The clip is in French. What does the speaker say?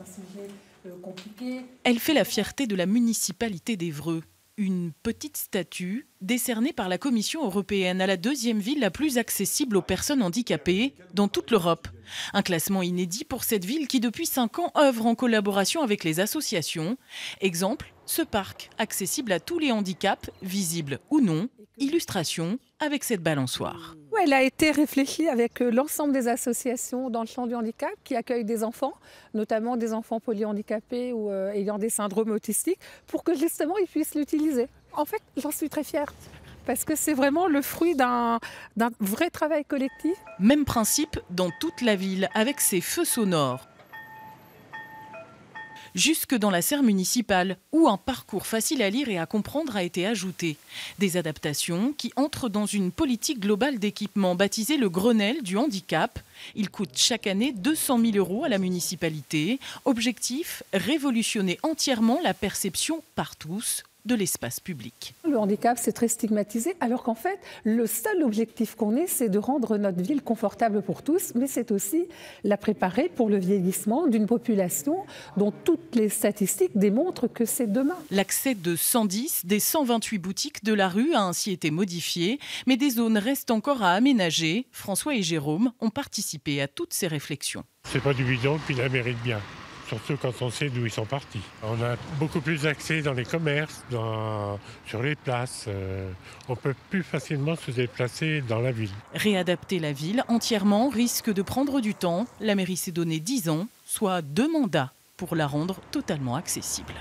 sujet compliqué. Elle fait la fierté de la municipalité d'Évreux. Une petite statue décernée par la Commission européenne à la deuxième ville la plus accessible aux personnes handicapées dans toute l'Europe. Un classement inédit pour cette ville qui depuis 5 ans œuvre en collaboration avec les associations. Exemple, ce parc accessible à tous les handicaps, visibles ou non. Illustration avec cette balançoire. Elle a été réfléchie avec l'ensemble des associations dans le champ du handicap qui accueillent des enfants, notamment des enfants polyhandicapés ou ayant des syndromes autistiques, pour que justement ils puissent l'utiliser. En fait, j'en suis très fière parce que c'est vraiment le fruit d'un vrai travail collectif. Même principe dans toute la ville avec ses feux sonores. Jusque dans la serre municipale, où un parcours facile à lire et à comprendre a été ajouté. Des adaptations qui entrent dans une politique globale d'équipement baptisée le Grenelle du handicap. Il coûte chaque année 200 000 € à la municipalité. Objectif, révolutionner entièrement la perception par tous de l'espace public. Le handicap, c'est très stigmatisé, alors qu'en fait, le seul objectif qu'on ait, c'est de rendre notre ville confortable pour tous, mais c'est aussi la préparer pour le vieillissement d'une population dont toutes les statistiques démontrent que c'est demain. L'accès de 110 des 128 boutiques de la rue a ainsi été modifié, mais des zones restent encore à aménager. François et Jérôme ont participé à toutes ces réflexions. C'est pas du bidon, puis ils la méritent bien. Surtout quand on sait d'où ils sont partis. On a beaucoup plus d'accès dans les commerces, sur les places. On peut plus facilement se déplacer dans la ville. Réadapter la ville entièrement risque de prendre du temps. La mairie s'est donné 10 ans, soit 2 mandats, pour la rendre totalement accessible.